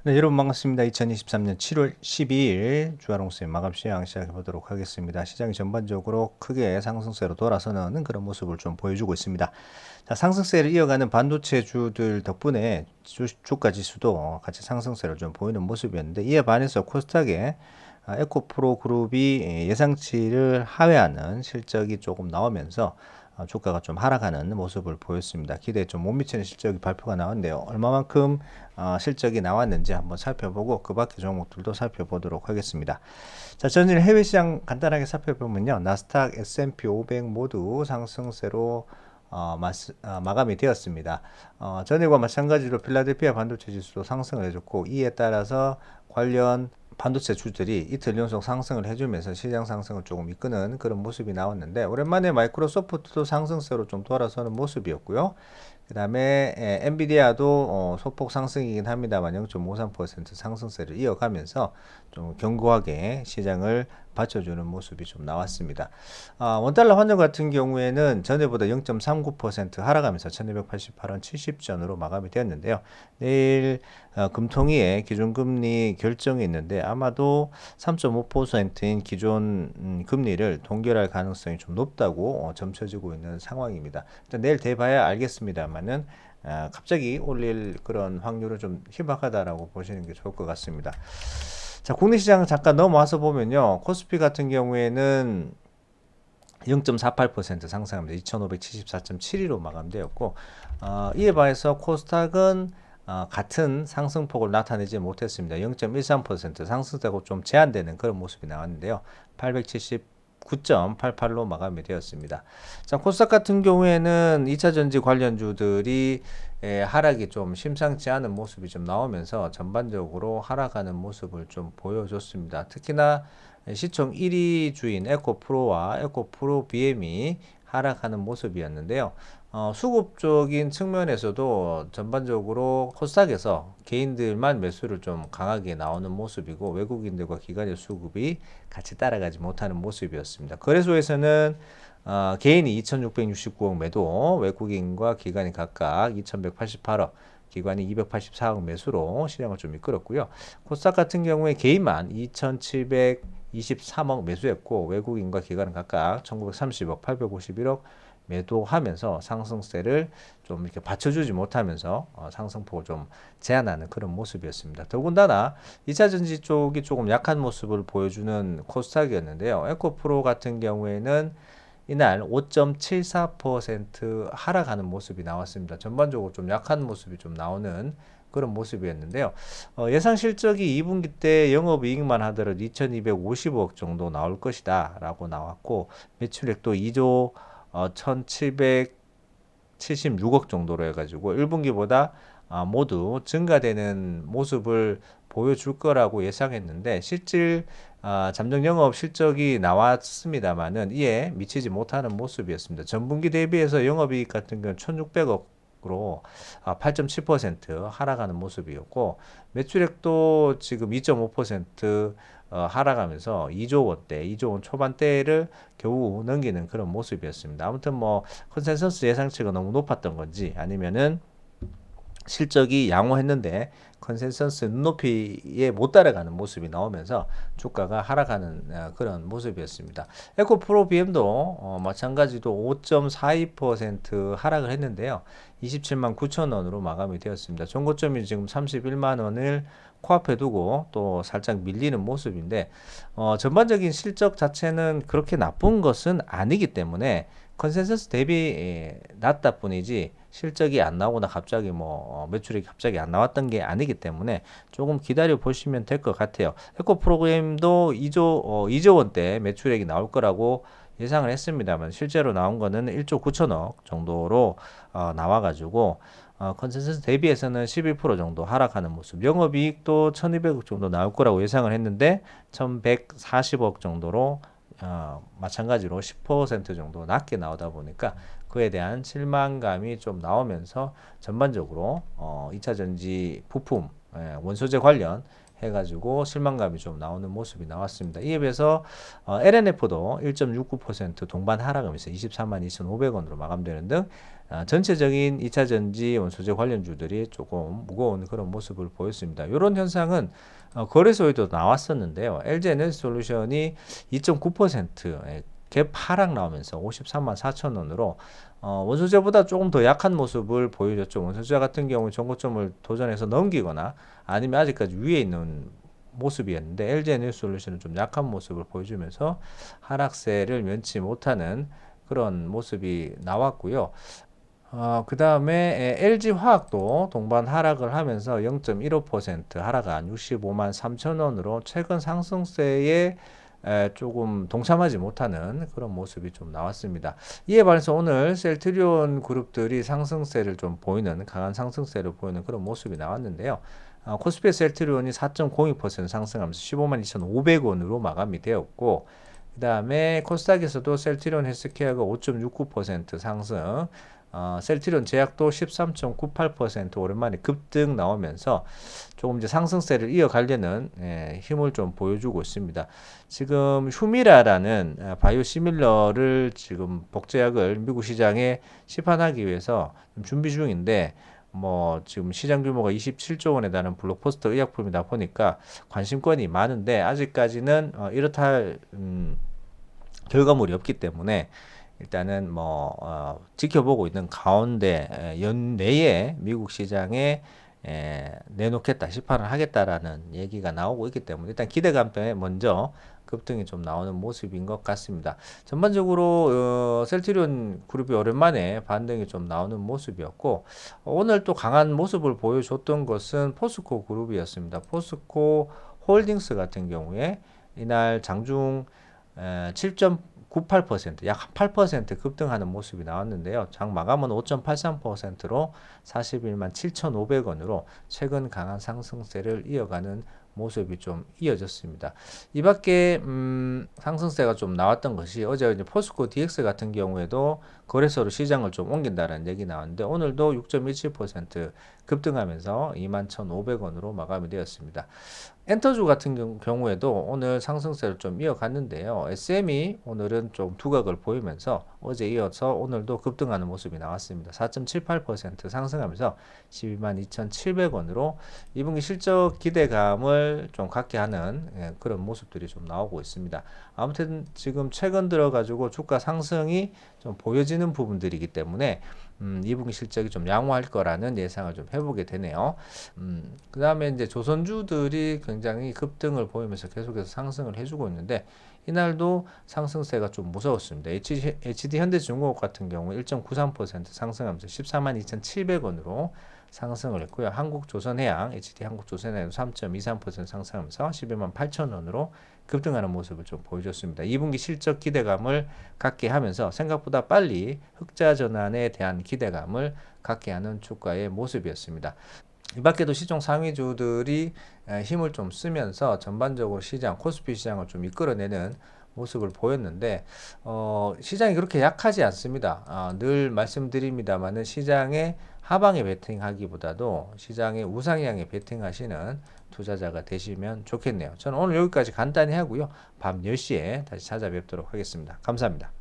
네, 여러분 반갑습니다. 2023년 7월 12일 주화롱스의 마감 시장 시작해 보도록 하겠습니다. 시장이 전반적으로 크게 상승세로 돌아서는 그런 모습을 좀 보여주고 있습니다. 자, 상승세를 이어가는 반도체 주들 덕분에 주가 지수도 같이 상승세를 좀 보이는 모습이었는데, 이에 반해서 코스닥의 에코프로 그룹이 예상치를 하회하는 실적이 조금 나오면서 주가가 좀 하락하는 모습을 보였습니다. 기대에 좀 못 미치는 실적이 발표가 나왔는데요. 얼마만큼 실적이 나왔는지 한번 살펴보고 그 밖의 종목들도 살펴보도록 하겠습니다. 자, 전일 해외 시장 간단하게 살펴보면요. 나스닥, S&P 500 모두 상승세로 마감이 되었습니다. 전일과 마찬가지로 필라델피아 반도체 지수도 상승을 해줬고, 이에 따라서 관련 반도체 주들이 이틀 연속 상승을 해주면서 시장 상승을 조금 이끄는 그런 모습이 나왔는데, 오랜만에 마이크로소프트도 상승세로 좀 돌아서는 모습이었고요. 그 다음에 엔비디아도 소폭 상승이긴 합니다만 0.53% 상승세를 이어가면서 좀 견고하게 시장을 받쳐주는 모습이 좀 나왔습니다. 원달러 환율 같은 경우에는 전에보다 0.39% 하락하면서 1288원 70전으로 마감이 되었는데요. 내일 금통위의 기준금리 결정이 있는데 아마도 3.5%인 기존 금리를 동결할 가능성이 좀 높다고 점쳐지고 있는 상황입니다. 일단 내일 돼봐야 알겠습니다만은 갑자기 올릴 그런 확률은 좀 희박하다라고 보시는 게 좋을 것 같습니다. 자, 국내 시장 잠깐 넘어와서 보면요. 코스피 같은 경우에는 0.48% 상승합니다. 2574.72로 마감되었고, 이에 반해서 코스닥은 같은 상승폭을 나타내지 못했습니다. 0.13% 상승되고 좀 제한되는 그런 모습이 나왔는데요. 879.88로 마감이 되었습니다. 자, 코스닥 같은 경우에는 2차전지 관련주들이 하락이 좀 심상치 않은 모습이 좀 나오면서 전반적으로 하락하는 모습을 좀 보여줬습니다. 특히나 시총 1위 주인 에코프로와 에코프로 BM이 하락하는 모습이었는데요. 수급적인 측면에서도 전반적으로 코스닥에서 개인들만 매수를 좀 강하게 나오는 모습이고, 외국인들과 기관의 수급이 같이 따라가지 못하는 모습이었습니다. 거래소에서는 개인이 2,669억 매도, 외국인과 기관이 각각 2,188억, 기관이 284억 매수로 시장을 좀 이끌었고요. 코스닥 같은 경우에 개인만 2,723억 매수했고, 외국인과 기관은 각각 1,930억, 851억 매도하면서 상승세를 좀 이렇게 받쳐주지 못하면서 상승폭을 좀 제한하는 그런 모습이었습니다. 더군다나 2차전지 쪽이 조금 약한 모습을 보여주는 코스닥이었는데요. 에코프로 같은 경우에는 이날 5.74% 하락하는 모습이 나왔습니다. 전반적으로 좀 약한 모습이 좀 나오는 그런 모습이었는데요. 예상 실적이 2분기 때 영업이익만 하더라도 2,250억 정도 나올 것이다 라고 나왔고, 매출액도 2조 1,776억 정도로 해가지고 1분기보다 모두 증가되는 모습을 보여줄 거라고 예상했는데, 실질 잠정 영업 실적이 나왔습니다만은 이에 미치지 못하는 모습이었습니다. 전분기 대비해서 영업이익 같은 경우는 1,600억으로 8.7% 하락하는 모습이었고, 매출액도 지금 2.5% 하락하면서 2조 원대, 2조 원 초반대를 겨우 넘기는 그런 모습이었습니다. 아무튼 뭐 컨센서스 예상치가 너무 높았던 건지, 아니면은 실적이 양호했는데 컨센서스 눈높이에 못 따라가는 모습이 나오면서 주가가 하락하는 그런 모습이었습니다. 에코프로 BM도 마찬가지로 5.42% 하락을 했는데요. 27만 9천 원으로 마감이 되었습니다. 종고점이 지금 31만 원을 코앞에 두고 또 살짝 밀리는 모습인데, 전반적인 실적 자체는 그렇게 나쁜 것은 아니기 때문에 컨센서스 대비 낮다 뿐이지, 실적이 안 나오거나 갑자기 매출이 갑자기 안 나왔던 게 아니기 때문에 조금 기다려 보시면 될 것 같아요. 에코 프로그램도 2조 원대 매출액이 나올 거라고 예상을 했습니다만, 실제로 나온 거는 1조 9천억 정도로 나와가지고 컨센서스 대비해서는 11% 정도 하락하는 모습. 영업이익도 1,200억 정도 나올 거라고 예상을 했는데 1,140억 정도로 마찬가지로 10% 정도 낮게 나오다 보니까 그에 대한 실망감이 좀 나오면서 전반적으로 2차 전지 부품, 원소재 관련 해가지고 실망감이 좀 나오는 모습이 나왔습니다. 이에 비해서 LNF도 1.69% 동반 하락하면서 23만 2,500원으로 마감되는 등 전체적인 2차 전지 원소재 관련주들이 조금 무거운 그런 모습을 보였습니다. 이런 현상은 거래소에도 나왔었는데요. LG에너지솔루션이 2.9% 갭 하락 나오면서 53만 4천 원으로 원소재보다 조금 더 약한 모습을 보여줬죠. 원소재 같은 경우 전고점을 도전해서 넘기거나 아니면 아직까지 위에 있는 모습이었는데 LG에너지솔루션은 좀 약한 모습을 보여주면서 하락세를 면치 못하는 그런 모습이 나왔고요. 그 다음에 LG화학도 동반 하락을 하면서 0.15% 하락한 65만 3천 원으로 최근 상승세에 조금 동참하지 못하는 그런 모습이 좀 나왔습니다. 이에 반해서 오늘 셀트리온 그룹들이 상승세를 좀 보이는 강한 상승세를 보이는 그런 모습이 나왔는데요. 코스피 셀트리온이 4.02% 상승하면서 15만 2,500원으로 마감이 되었고 그 다음에 코스닥에서도 셀트리온 헬스케어가 5.69% 상승 셀트리온 제약도 13.98% 오랜만에 급등 나오면서 조금 이제 상승세를 이어가려는 힘을 좀 보여주고 있습니다. 지금 휴미라라는 바이오시밀러를 지금 복제약을 미국 시장에 시판하기 위해서 준비 중인데 뭐 지금 시장 규모가 27조 원에 달하는 블록버스터 의약품이다 보니까 관심권이 많은데 아직까지는 이렇다 할 결과물이 없기 때문에 일단은 지켜보고 있는 가운데 연내에 미국 시장에 내놓겠다, 시판을 하겠다라는 얘기가 나오고 있기 때문에 일단 기대감 때문에 먼저 급등이 좀 나오는 모습인 것 같습니다. 전반적으로 셀트리온 그룹이 오랜만에 반등이 좀 나오는 모습이었고 오늘 또 강한 모습을 보여줬던 것은 포스코 그룹이었습니다. 포스코 홀딩스 같은 경우에 이날 장중 7.98% 약 8% 급등하는 모습이 나왔는데요. 장 마감은 5.83%로 41만 7,500원으로 최근 강한 상승세를 이어가는 모습이 좀 이어졌습니다. 이 밖에 상승세가 좀 나왔던 것이 어제 이제 포스코 DX 같은 경우에도 거래소로 시장을 좀 옮긴다는 얘기 나왔는데 오늘도 6.17% 급등하면서 21,500원으로 마감이 되었습니다. 엔터주 같은 경우에도 오늘 상승세를 좀 이어갔는데요. SM이 오늘은 좀 두각을 보이면서 어제 이어서 오늘도 급등하는 모습이 나왔습니다. 4.78% 상승하면서 12만 2,700원으로 2분기 실적 기대감을 좀 갖게 하는 그런 모습들이 좀 나오고 있습니다. 아무튼 지금 최근 들어가지고 주가 상승이 좀 보여지는 부분들이기 때문에 2분기 실적이 좀 양호할 거라는 예상을 좀 해보게 되네요. 그 다음에 이제 조선주들이 굉장히 급등을 보이면서 계속해서 상승을 해주고 있는데 이날도 상승세가 좀 무서웠습니다. HD 현대중공업 같은 경우 1.93% 상승하면서 14만 2,700원으로 상승을 했고요. 한국조선해양, HD 한국조선해양도 3.23% 상승하면서 11만 8천원으로 급등하는 모습을 좀 보여줬습니다. 2분기 실적 기대감을 갖게 하면서 생각보다 빨리 흑자 전환에 대한 기대감을 갖게 하는 주가의 모습이었습니다. 이 밖에도 시총 상위주들이 힘을 좀 쓰면서 전반적으로 시장, 코스피 시장을 좀 이끌어내는 모습을 보였는데 시장이 그렇게 약하지 않습니다. 늘 말씀드립니다만은 시장의 하방에 베팅하기보다도 시장의 우상향에 베팅하시는 투자자가 되시면 좋겠네요. 저는 오늘 여기까지 간단히 하고요. 밤 10시에 다시 찾아뵙도록 하겠습니다. 감사합니다.